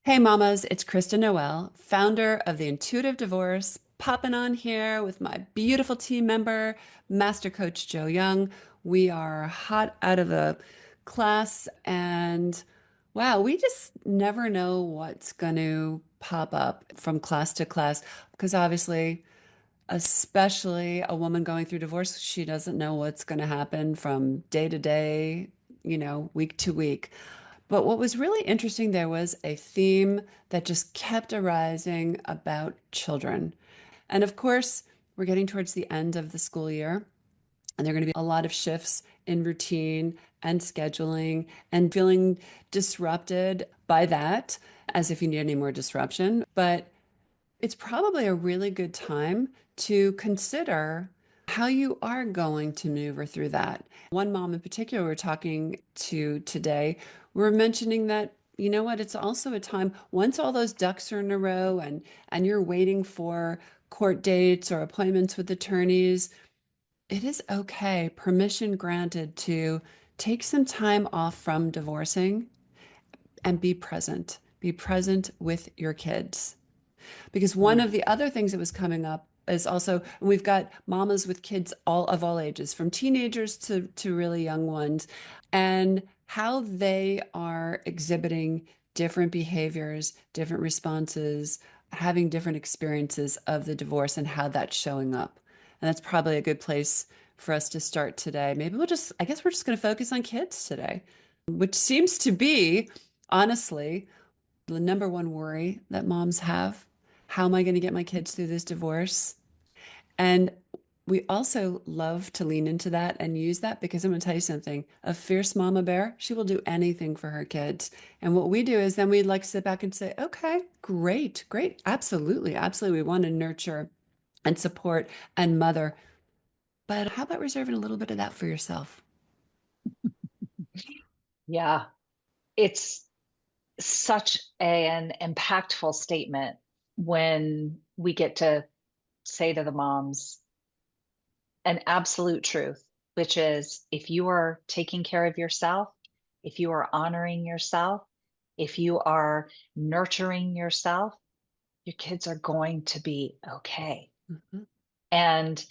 Hey mamas, it's Kristen Noel, founder of the Intuitive Divorce, popping on here with my beautiful team member, Master Coach Joe Young. We are hot out of the class and wow, we just never know what's going to pop up from class to class because obviously, especially a woman going through divorce, she doesn't know what's going to happen from day to day, week to week. But what was really interesting there was a theme that just kept arising about children. And of course, we're getting towards the end of the school year, and there are going to be a lot of shifts in routine and scheduling and feeling disrupted by that, as if you need any more disruption. But it's probably a really good time to consider how you are going to maneuver through that. One mom in particular we're talking to today, we're mentioning that, you know what, it's also a time once all those ducks are in a row and you're waiting for court dates or appointments with attorneys, it is okay, permission granted to take some time off from divorcing and be present. Be present with your kids. Because one Mm. of the other things that was coming up is also, and we've got mamas with kids all ages, from teenagers to really young ones, and how they are exhibiting different behaviors, different responses, having different experiences of the divorce and how that's showing up. And that's probably a good place for us to start today. Maybe I guess we're just going to focus on kids today, which seems to be, honestly, the number one worry that moms have. How am I going to get my kids through this divorce? And we also love to lean into that and use that because I'm going to tell you something. A fierce mama bear, she will do anything for her kids. And what we do is then we like sit back and say, okay, great, great. Absolutely, absolutely. We want to nurture and support and mother. But how about reserving a little bit of that for yourself? Yeah, it's such an impactful statement when we get to say to the moms an absolute truth, which is if you are taking care of yourself, if you are honoring yourself, if you are nurturing yourself, your kids are going to be okay. Mhm. And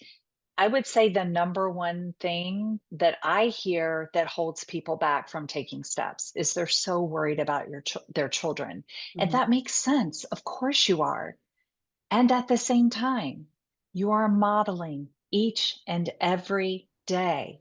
I would say the number one thing that I hear that holds people back from taking steps is they're so worried about their children. And Mhm. that makes sense. Of course you are. And at the same time, you are modeling each and every day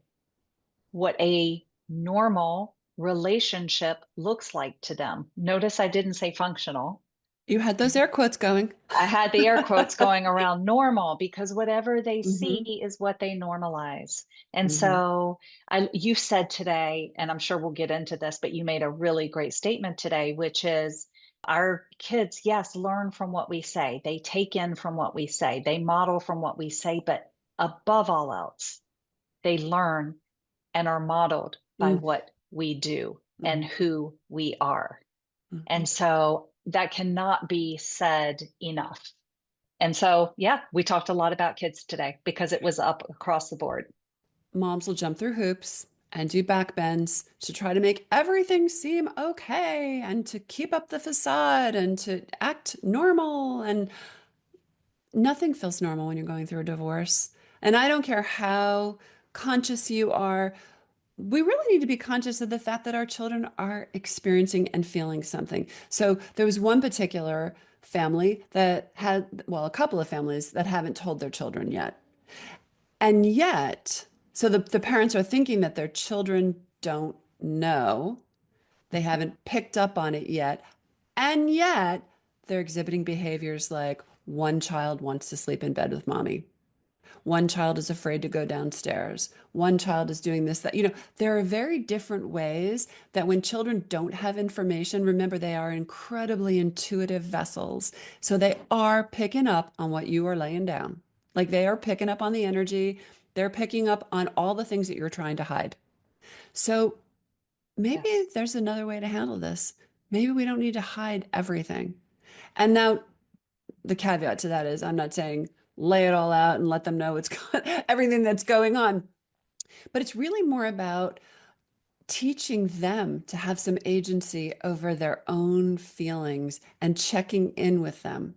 what a normal relationship looks like to them. Notice I didn't say functional. You had those air quotes going. I had the air quotes going around normal because whatever they see Hmm. is what they normalize. And Hmm. so you said today, and I'm sure we'll get into this, but you made a really great statement today, which is our kids, yes, learn from what we say. They take in from what we say. They model from what we say, but above all else, they learn and are modeled by what we do and Hmm. who we are. Hmm. And so that cannot be said enough. And so, yeah, we talked a lot about kids today because it was up across the board. Moms will jump through hoops and do backbends to try to make everything seem okay and to keep up the facade and to act normal. And nothing feels normal when you're going through a divorce. And I don't care how conscious you are. We really need to be conscious of the fact that our children are experiencing and feeling something. So there was one particular family that had, well, a couple of families that haven't told their children yet. And yet, so the parents are thinking that their children don't know, they haven't picked up on it yet. And yet, they're exhibiting behaviors like one child wants to sleep in bed with mommy. One child is afraid to go downstairs. One child is doing this, that. There are very different ways that when children don't have information, remember, they are incredibly intuitive vessels. So they are picking up on what you are laying down. Like they are picking up on the energy. They're picking up on all the things that you're trying to hide. So maybe Yes. there's another way to handle this. Maybe we don't need to hide everything. And now the caveat to that is I'm not saying lay it all out and let them know everything that's going on, but it's really more about teaching them to have some agency over their own feelings and checking in with them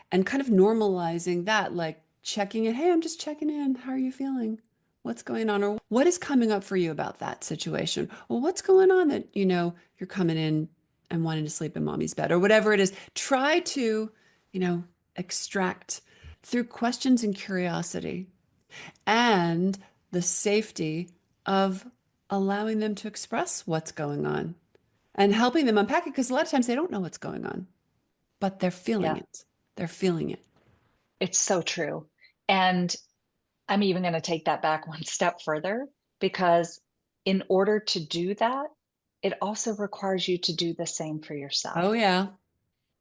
and kind of normalizing that, like checking in. Hey, I'm just checking in. How are you feeling? What's going on? Or what is coming up for you about that situation? Well, what's going on that, you're coming in and wanting to sleep in mommy's bed or whatever it is. Try to, you know, extract through questions and curiosity and the safety of allowing them to express what's going on and helping them unpack it because a lot of times they don't know what's going on, but they're feeling Yeah, it. They're feeling it. it's so true. And I'm even going to take that back one step further because in order to do that, it also requires you to do the same for Oh, yourself. yeah.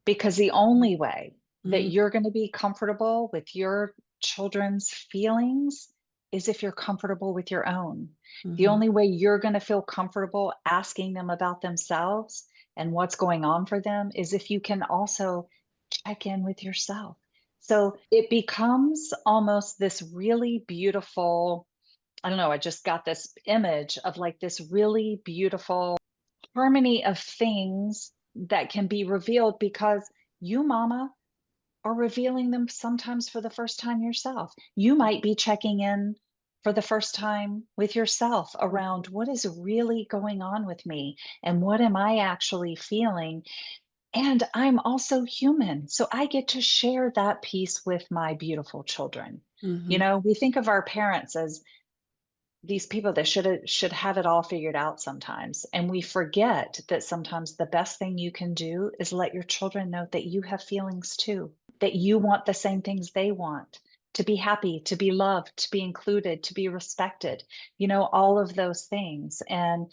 Because the only way that Mm-hmm. you're going to be comfortable with your children's feelings is if you're comfortable with your own. The Mm-hmm. only way you're going to feel comfortable asking them about themselves and what's going on for them is if you can also check in with yourself. So it becomes almost this really beautiful, I don't know, I just got this image of like this really beautiful harmony of things that can be revealed because you, mama, are revealing them sometimes for the first time yourself. You might be checking in for the first time with yourself around what is really going on with me and what am I actually feeling. And I'm also human. So I get to share that piece with my beautiful children. Mm-hmm. We think of our parents as these people that should have it all figured out sometimes, and we forget that sometimes the best thing you can do is let your children know that you have feelings too, that you want the same things they want, to be happy, to be loved, to be included, to be respected, all of those things. And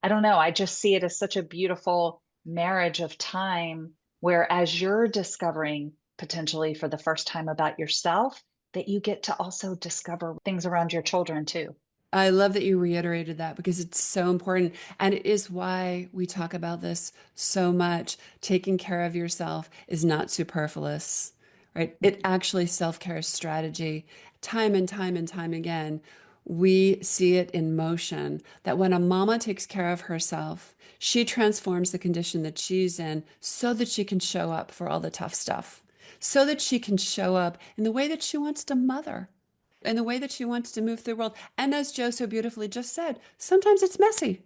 I don't know, I just see it as such a beautiful marriage of time where as you're discovering potentially for the first time about yourself, that you get to also discover things around your children too. I love that you reiterated that because it's so important. And it is why we talk about this so much. Taking care of yourself is not superfluous, right? It actually self-care is strategy. Time and time and time again, we see it in motion that when a mama takes care of herself, she transforms the condition that she's in so that she can show up for all the tough stuff, so that she can show up in the way that she wants to mother and the way that she wants to move through the world. And as Joe so beautifully just said, sometimes it's messy.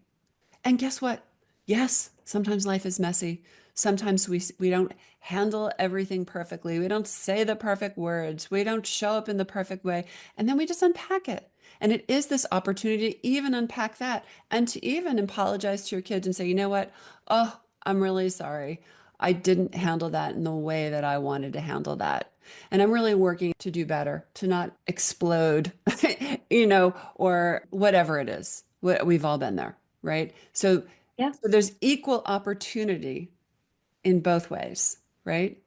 And guess what? Yes, sometimes life is messy. Sometimes we don't handle everything perfectly. We don't say the perfect words. We don't show up in the perfect way. And then we just unpack it. And it is this opportunity to even unpack that and to even apologize to your kids and say, you know what? Oh, I'm really sorry. I didn't handle that in the way that I wanted to handle that. And I'm really working to do better, to not explode, or whatever it is. We've all been there, right? Yeah. So there's equal opportunity in both ways, right?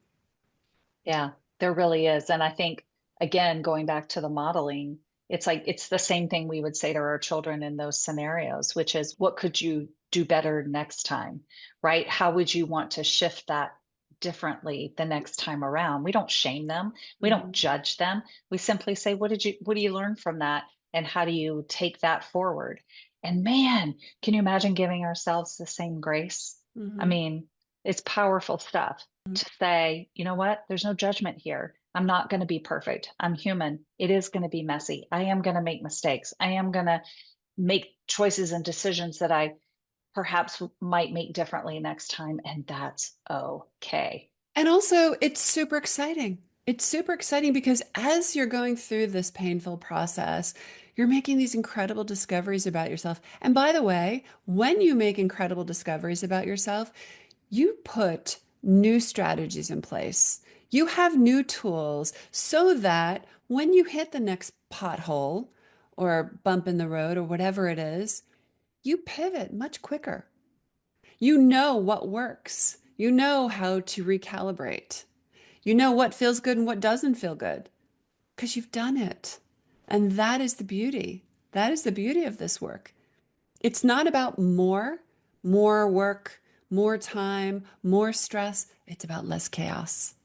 Yeah, there really is. And I think, again, going back to the modeling, it's like it's the same thing we would say to our children in those scenarios, which is what could you do better next time, right? How would you want to shift that differently the next time around? We don't shame them, we don't Mhm. judge them. We simply say, what do you learn from that? And how do you take that forward? And man, can you imagine giving ourselves the same grace? I Mhm. mean, it's powerful stuff to say, you know what, there's no judgment here. I'm not going to be perfect. I'm human. It is going to be messy. I am going to make mistakes. I am going to make choices and decisions that I perhaps might make differently next time. And that's okay. And also, it's super exciting. It's super exciting because as you're going through this painful process, you're making these incredible discoveries about yourself. And by the way, when you make incredible discoveries about yourself, you put new strategies in place. You have new tools so that when you hit the next pothole or bump in the road or whatever it is, you pivot much quicker. You know what works. You know how to recalibrate. You know what feels good and what doesn't feel good because you've done it. And that is the beauty. That is the beauty of this work. It's not about more work, more time, more stress. It's about less chaos.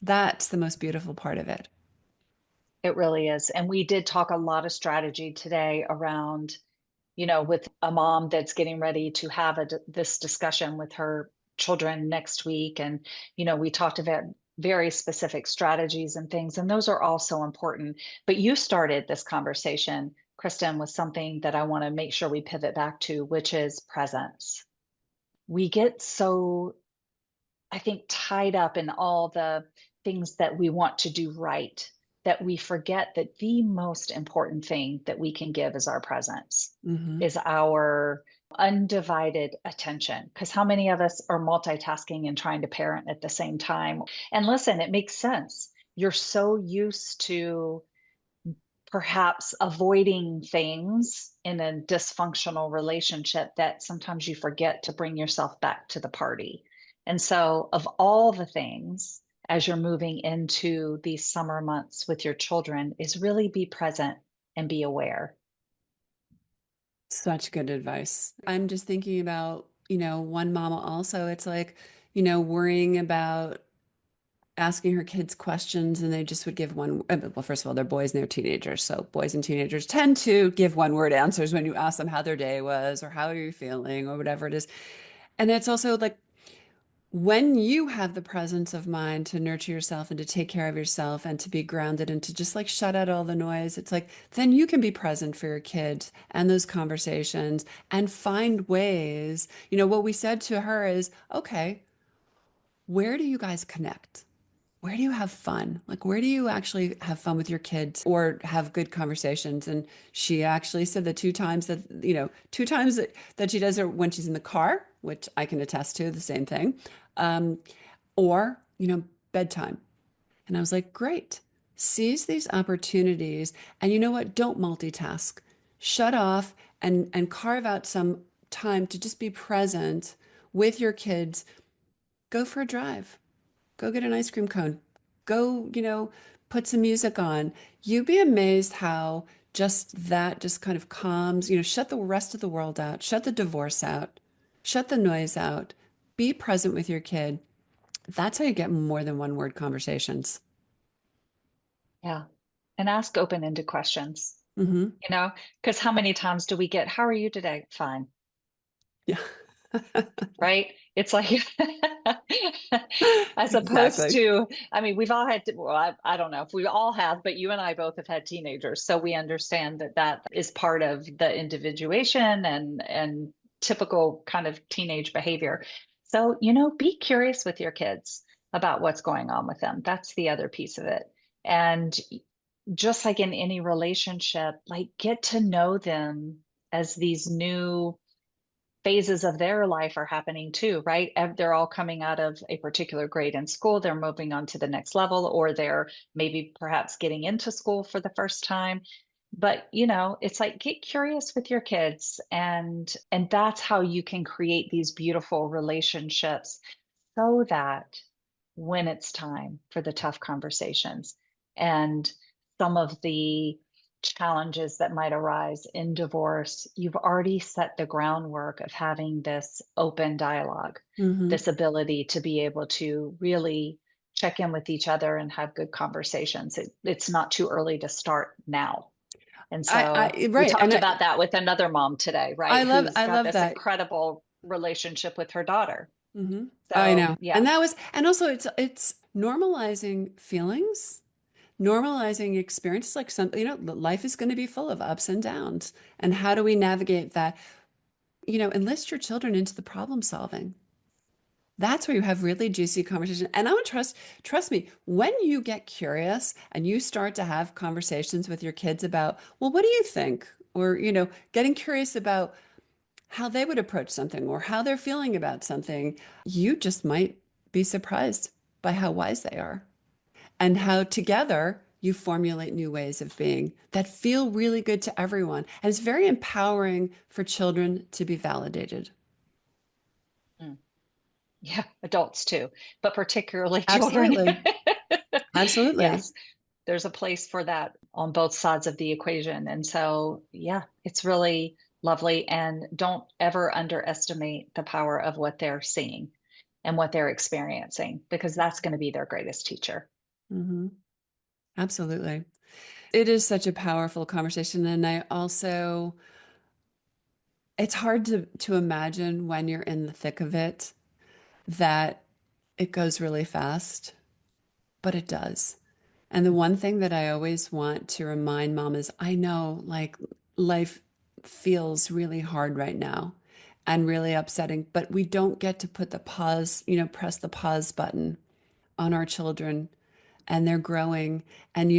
That's the most beautiful part of it. It really is. And we did talk a lot of strategy today around with a mom that's getting ready to have this discussion with her children next week. And, we talked about very specific strategies and things, and those are all so important. But you started this conversation, Kristen, with something that I want to make sure we pivot back to, which is presence. We get so, I think, tied up in all the things that we want to do right, that we forget that the most important thing that we can give is our presence, Hmm. is our undivided attention. Because how many of us are multitasking and trying to parent at the same time? And listen, it makes sense. You're so used to perhaps avoiding things in a dysfunctional relationship that sometimes you forget to bring yourself back to the party. And so, of all the things as you're moving into these summer months with your children, is really be present and be aware. Such good advice. I'm just thinking about, one mama also, it's like, worrying about asking her kids questions and they just would give one. Well, first of all, they're boys and they're teenagers. So boys and teenagers tend to give one word answers when you ask them how their day was or how are you feeling or whatever it is. And it's also like when you have the presence of mind to nurture yourself and to take care of yourself and to be grounded and to just like shut out all the noise, it's like then you can be present for your kids and those conversations and find ways. What we said to her is, okay, where do you guys connect? Where do you have fun? Like, where do you actually have fun with your kids or have good conversations? And she actually said the two times that she does it when she's in the car, which I can attest to, the same thing, um, or, bedtime. And I was like, great. Seize these opportunities. And you know what? Don't multitask. Shut off and carve out some time to just be present with your kids. Go for a drive. Go get an ice cream cone. Go, put some music on. You'd be amazed how just that just kind of calms, shut the rest of the world out, shut the divorce out, shut the noise out, be present with your kid. That's how you get more than one word conversations. Yeah. And ask open-ended questions, Hmm. because how many times do we get, how are you today? Fine. Yeah. Right? It's like, as opposed Exactly. to, I mean, we've all had, well, I don't know if we all have, but you and I both have had teenagers. So we understand that that is part of the individuation and typical kind of teenage behavior. So, be curious with your kids about what's going on with them. That's the other piece of it. And just like in any relationship, like get to know them as these new phases of their life are happening too, right? They're all coming out of a particular grade in school, they're moving on to the next level, or they're maybe perhaps getting into school for the first time. But it's like get curious with your kids, and that's how you can create these beautiful relationships, so that when it's time for the tough conversations and some of the challenges that might arise in divorce, you've already set the groundwork of having this open dialogue, Hmm. this ability to be able to really check in with each other and have good conversations. It's not too early to start now. And so we Right. talked about that with another mom today, right? Who's I got love this that. incredible relationship with her daughter. Hmm. I So, know. yeah. And also it's normalizing feelings, normalizing experiences like life is going to be full of ups and downs. And how do we navigate that? Enlist your children into the problem solving. That's where you have really juicy conversation. And I would trust me, when you get curious and you start to have conversations with your kids about, well, what do you think? Or, getting curious about how they would approach something or how they're feeling about something, you just might be surprised by how wise they are and how together you formulate new ways of being that feel really good to everyone. And it's very empowering for children to be validated. Mm. Yeah, adults too, but particularly children. Absolutely. Absolutely. Yes, there's a place for that on both sides of the equation. And so, yeah, it's really lovely. And don't ever underestimate the power of what they're seeing and what they're experiencing, because that's going to be their greatest teacher. Hmm. Absolutely. It is such a powerful conversation. And I also it's hard to imagine when you're in the thick of it that it goes really fast, but it does. And the one thing that I always want to remind mom is I know like life feels really hard right now and really upsetting, but we don't get to put the pause, press the pause button on our children and they're growing. And,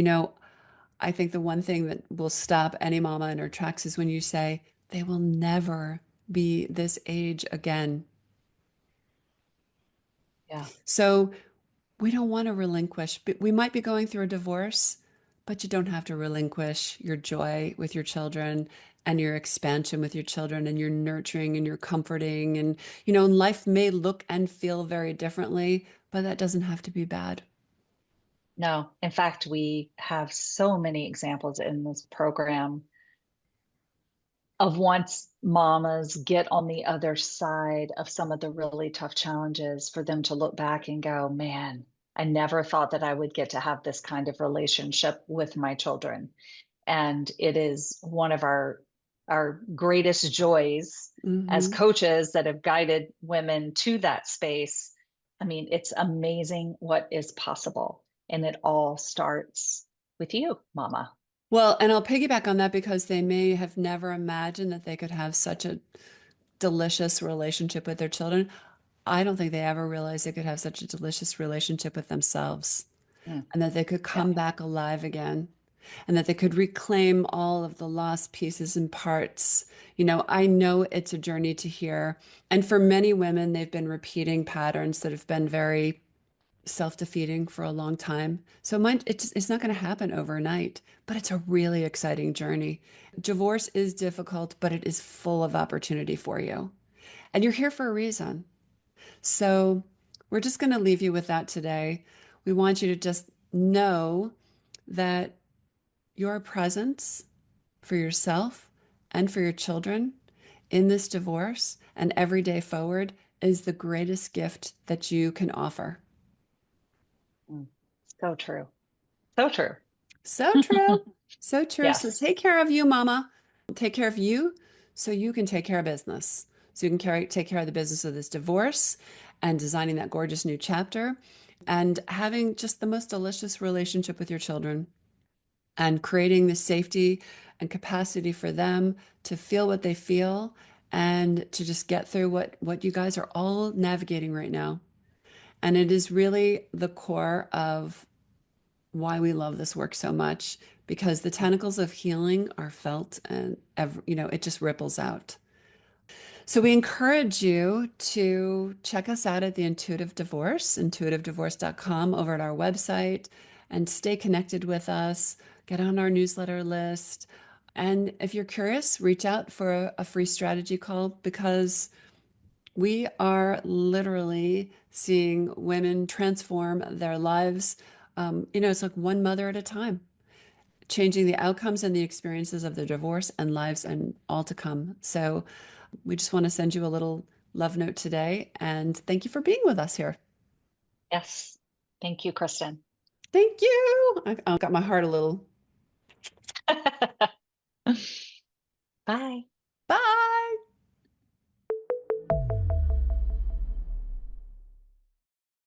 I think the one thing that will stop any mama in her tracks is when you say, they will never be this age again. Yeah. So we don't want to relinquish, but we might be going through a divorce, but you don't have to relinquish your joy with your children and your expansion with your children and your nurturing and your comforting. And, life may look and feel very differently, but that doesn't have to be bad. No, in fact, we have so many examples in this program of once mamas get on the other side of some of the really tough challenges for them to look back and go, man, I never thought that I would get to have this kind of relationship with my children. And it is one of our greatest joys as Hmm. coaches that have guided women to that space. I mean, it's amazing what is possible. And it all starts with you, mama. Well, and I'll piggyback on that because they may have never imagined that they could have such a delicious relationship with their children. I don't think they ever realized they could have such a delicious relationship with themselves Mm, and that they could yeah. come back alive again and that they could reclaim all of the lost pieces and parts. I know it's a journey to hear. And for many women, they've been repeating patterns that have been very self-defeating for a long time. So it's not going to happen overnight, but it's a really exciting journey. Divorce is difficult, but it is full of opportunity for you. And you're here for a reason. So we're just going to leave you with that today. We want you to just know that your presence for yourself and for your children in this divorce and every day forward is the greatest gift that you can offer. Mm, so true. So true. So true. So true. So Yes. take care of you, mama. Take care of you so you can take care of business. So you can take care of the business of this divorce and designing that gorgeous new chapter and having just the most delicious relationship with your children and creating the safety and capacity for them to feel what they feel and to just get through what you guys are all navigating right now. And it is really the core of why we love this work so much because the Mm, tentacles of healing are felt and it just ripples out. So we encourage you to check us out at the Intuitive Divorce, intuitivedivorce.com over at our website and stay connected with us, get on our newsletter list. And if you're curious, reach out for a free strategy call because we are literally seeing women transform their lives. It's like one mother at a time, changing the outcomes and the experiences of their divorce and lives and all to come. So we just want to send you a little love note today and thank you for being with us here. yes. Thank you, Kristen. Thank you. I got my heart a little. Bye. Bye.